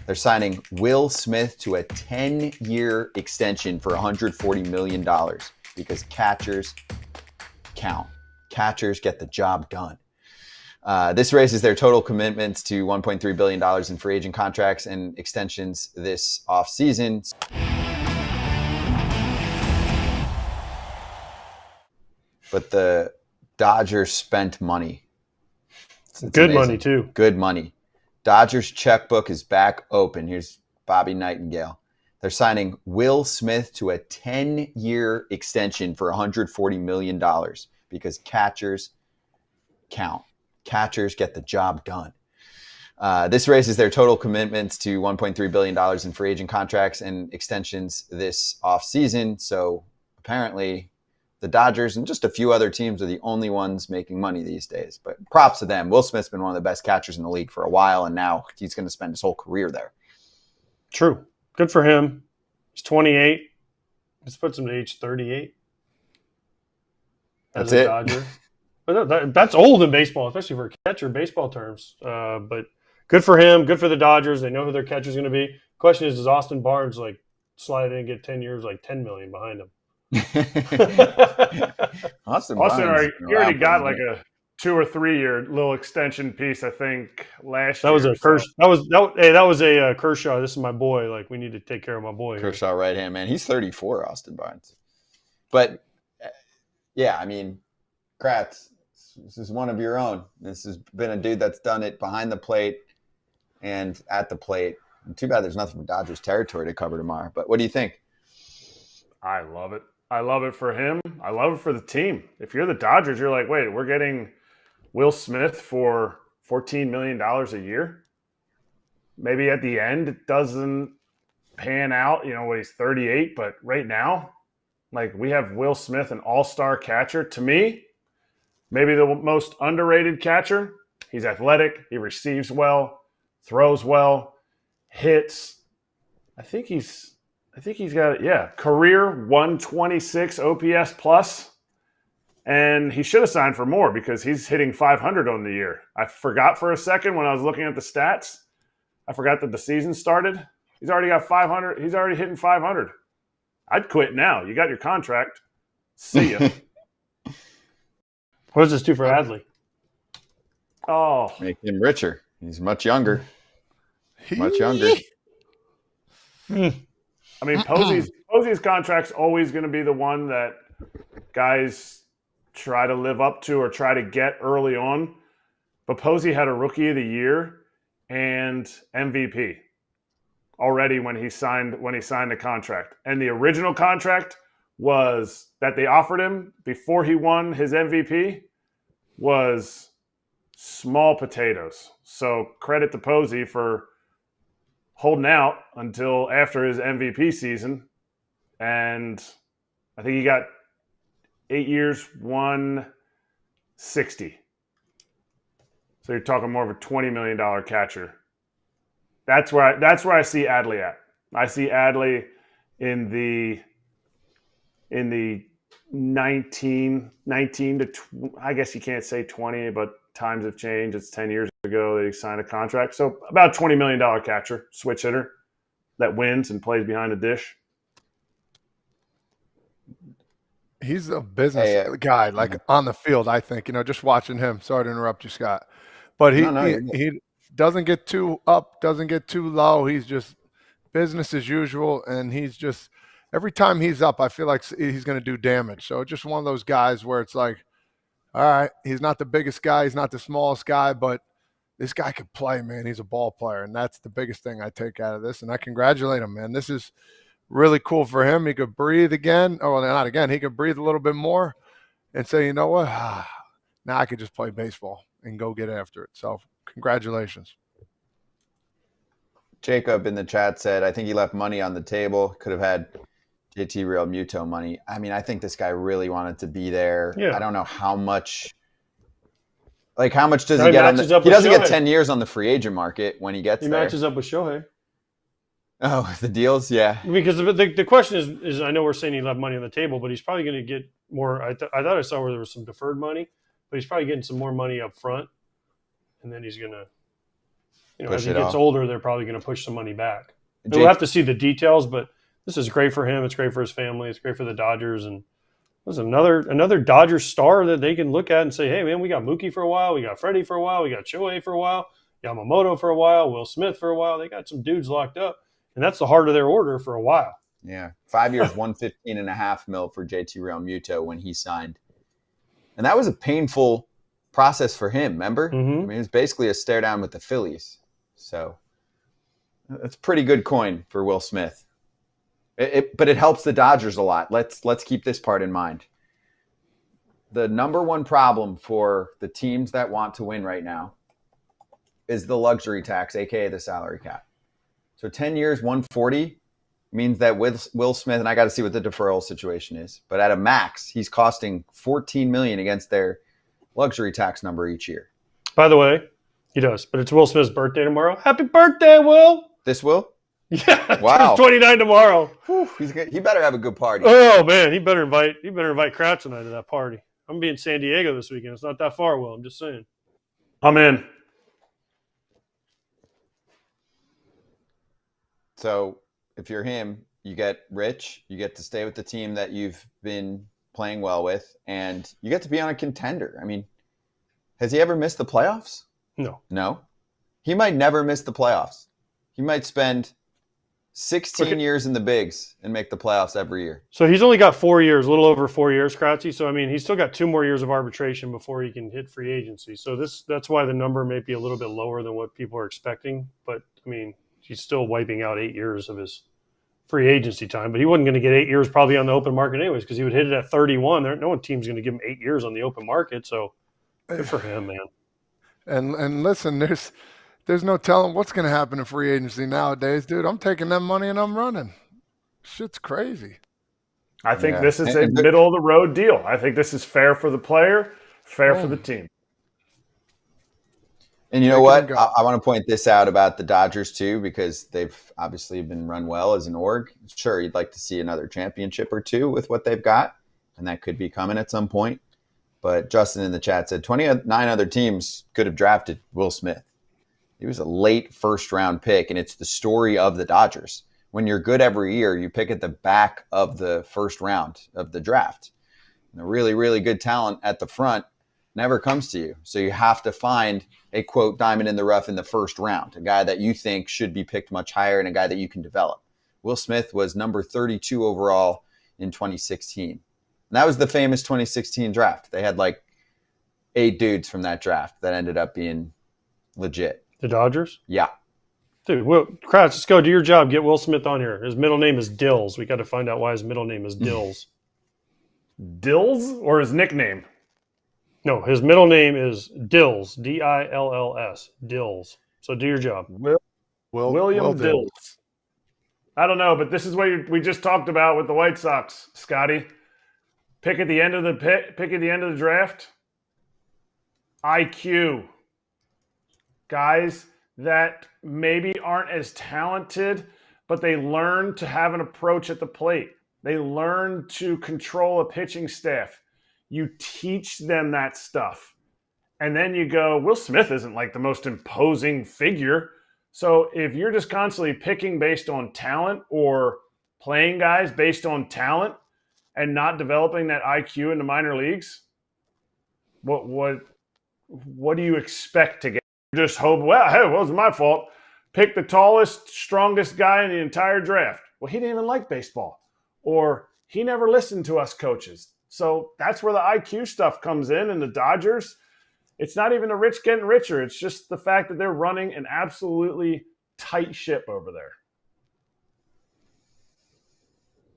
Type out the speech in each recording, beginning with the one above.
They're signing Will Smith to a 10-year extension for $140 million because catchers count. Catchers get the job done. This raises their total commitments to $1.3 billion in free agent contracts and extensions this offseason. But the Dodgers spent money. Good money, too. Good money. Dodgers checkbook is back open. Here's Bobby Nightingale. They're signing Will Smith to a 10-year extension for $140 million because catchers count. Catchers get the job done. This raises their total commitments to $1.3 billion in free agent contracts and extensions this offseason. So apparently the Dodgers and just a few other teams are the only ones making money these days. But props to them. Will Smith's been one of the best catchers in the league for a while, and now he's going to spend his whole career there. True. Good for him. He's 28. This puts him to age 38. That's it. Dodger. But that's old in baseball, especially for a catcher, baseball terms. But good for him. Good for the Dodgers. They know who their catcher's going to be. Question is, does Austin Barnes slide in and get 10 years, $10 million behind him? Austin already got a 2 or 3 year little extension piece, I think, last year. That was a Kershaw. This is my boy. We need to take care of my boy. Kershaw, right hand man. He's 34, Austin Barnes. But yeah, Kratz, this is one of your own. This has been a dude that's done it behind the plate and at the plate. And too bad there's nothing from Dodgers territory to cover tomorrow. But what do you think? I love it. I love it for him. I love it for the team. If you're the Dodgers, you're like, wait, we're getting Will Smith for $14 million a year. Maybe at the end it doesn't pan out, when he's 38. But right now, we have Will Smith, an all-star catcher. To me, maybe the most underrated catcher. He's athletic. He receives well, throws well, hits. I think he's got, career 126 OPS plus. And he should have signed for more because he's hitting 500 on the year. I forgot for a second when I was looking at the stats. I forgot that the season started. He's already got 500. He's already hitting 500. I'd quit now. You got your contract. See ya. What does this do for Adley? Oh. Make him richer. He's much younger. Much younger. Posey's contract's always going to be the one that guys try to live up to or try to get early on. But Posey had a Rookie of the Year and MVP already when he signed the contract. And the original contract was that they offered him before he won his MVP was small potatoes. So credit to Posey for holding out until after his MVP season. And I think he got 8 years, 160. So you're talking more of a $20 million catcher. That's where I see Adley at. I see Adley in the 19 to I guess you can't say 20, but times have changed. It's 10 years ago that he signed a contract. So about $20 million catcher, switch hitter that wins and plays behind the dish. He's a business guy, on the field, I think, just watching him. Sorry to interrupt you, Scott. But he doesn't get too up, doesn't get too low. He's just business as usual. And he's just, every time he's up, I feel like he's going to do damage. So just one of those guys where it's all right, he's not the biggest guy. He's not the smallest guy, but this guy could play, man. He's a ball player. And that's the biggest thing I take out of this. And I congratulate him, man. This is really cool for him. He could breathe again. Oh, well, not again. He could breathe a little bit more and say, you know what? Now I could just play baseball and go get after it. So congratulations. Jacob in the chat said, I think he left money on the table. Could have had JT Real Muto money. I think this guy really wanted to be there. Yeah. I don't know how much. How much does he get? He doesn't get 10 years on the free agent market when he gets there. He matches up with Shohei. Oh, the deals? Yeah. Because the question is, I know we're saying he left money on the table, but he's probably going to get more. I thought I saw where there was some deferred money, but he's probably getting some more money up front, and then he's going to as he gets older, they're probably going to push some money back. We'll have to see the details, but this is great for him. It's great for his family. It's great for the Dodgers. And there's another Dodgers star that they can look at and say, hey, man, we got Mookie for a while. We got Freddie for a while. We got Shohei for a while. Yamamoto for a while. Will Smith for a while. They got some dudes locked up. And that's the heart of their order for a while. Yeah. 5 years, $115.5 million for JT Realmuto when he signed. And that was a painful process for him, remember? Mm-hmm. I mean, it was basically a stare down with the Phillies. So that's pretty good coin for Will Smith. But it helps the Dodgers a lot. Let's keep this part in mind. The number one problem for the teams that want to win right now is the luxury tax, aka the salary cap. So 10 years, 140 means that Will Smith, and I got to see what the deferral situation is, but at a max, he's costing $14 million against their luxury tax number each year. By the way, he does, but it's Will Smith's birthday tomorrow. Happy birthday, Will! This Will? Yeah, wow. He's 29 tomorrow. Whew, he better have a good party. Oh man, he better invite Kratz tonight to that party. I'm gonna be in San Diego this weekend. It's not that far, Will. I'm just saying. I'm in. So if you're him, you get rich, you get to stay with the team that you've been playing well with, and you get to be on a contender. I mean, has he ever missed the playoffs? No. He might never miss the playoffs. He might spend 16 years in the bigs and make the playoffs every year. So he's only got 4 years, a little over 4 years, Kratzy. So, I mean, he's still got 2 more years of arbitration before he can hit free agency. So that's why the number may be a little bit lower than what people are expecting. But, I mean, he's still wiping out 8 years of his free agency time. But he wasn't going to get 8 years probably on the open market anyways because he would hit it at 31. No one team's going to give him 8 years on the open market. So good for him, man. And listen, there's no telling what's going to happen in free agency nowadays, dude. I'm taking that money and I'm running. Shit's crazy. I think this is a middle of the road deal. I think this is fair for the player, fair for the team. And you know what? I want to point this out about the Dodgers too, because they've obviously been run well as an org. Sure, you'd like to see another championship or two with what they've got, and that could be coming at some point. But Justin in the chat said 29 other teams could have drafted Will Smith. He was a late first-round pick, and it's the story of the Dodgers. When you're good every year, you pick at the back of the first round of the draft. And the really, really good talent at the front never comes to you. So you have to find a, quote, diamond in the rough in the first round, a guy that you think should be picked much higher and a guy that you can develop. Will Smith was number 32 overall in 2016. And that was the famous 2016 draft. They had like 8 dudes from that draft that ended up being legit. The Dodgers? Yeah. Dude, Kratz, let's go do your job. Get Will Smith on here. His middle name is Dills. We got to find out why his middle name is Dills. Dills or his nickname? No, his middle name is Dills. Dills. Dills. So do your job. William Dills. I don't know, but this is what we just talked about with the White Sox, Scotty. Pick at the end of the draft. IQ. Guys that maybe aren't as talented, but they learn to have an approach at the plate. They learn to control a pitching staff. You teach them that stuff. And then you go, Will Smith isn't like the most imposing figure. So if you're just constantly picking based on talent or playing guys based on talent and not developing that IQ in the minor leagues, what do you expect to get? Just hope, hey, it wasn't my fault. Pick the tallest, strongest guy in the entire draft. Well, he didn't even like baseball. Or he never listened to us coaches. So that's where the IQ stuff comes in. And the Dodgers, it's not even the rich getting richer. It's just the fact that they're running an absolutely tight ship over there.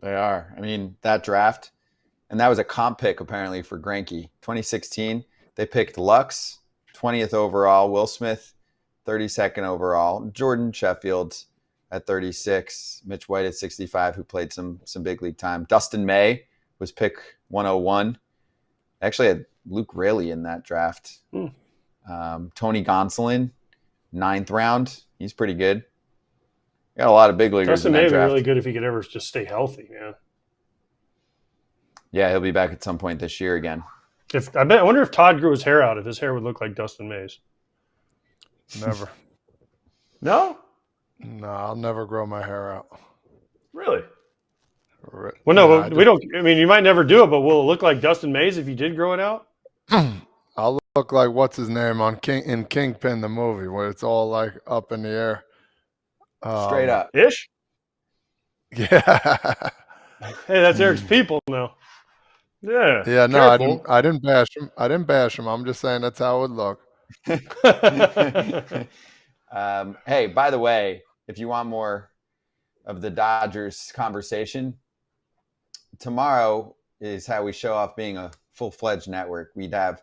They are. I mean, that draft, and that was a comp pick apparently for Greinke. 2016, they picked Lux, 20th overall, Will Smith, 32nd overall, Jordan Sheffield at 36, Mitch White at 65, who played some big league time. Dustin May was pick 101. Actually had Luke Raley in that draft. Tony Gonsolin, 9th round. He's pretty good. Got a lot of big leaguers in that draft. Dustin May would be really good if he could ever just stay healthy, man. Yeah, he'll be back at some point this year again. I wonder if Todd grew his hair out, if his hair would look like Dustin May's. Never. No? No, I'll never grow my hair out. Really? Well, no, we don't. I mean, you might never do it, but will it look like Dustin Mays if you did grow it out? I'll look like what's his name on Kingpin, the movie, where it's all like up in the air. Straight up. Ish? Yeah. Hey, that's Eric's people now. Yeah. Yeah, no, careful. I didn't bash him. I'm just saying that's how it would look. Hey, by the way, if you want more of the Dodgers conversation, tomorrow is how we show off being a full-fledged network. We'd have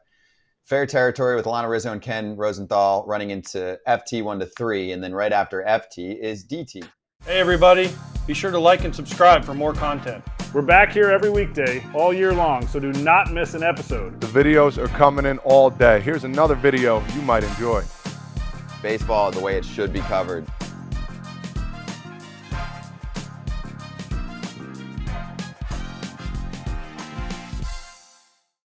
Fair Territory with Alana Rizzo and Ken Rosenthal running into FT 1 to 3, and then right after FT is DT. Hey, everybody. Be sure to like and subscribe for more content. We're back here every weekday, all year long, so do not miss an episode. The videos are coming in all day. Here's another video you might enjoy. Baseball the way it should be covered.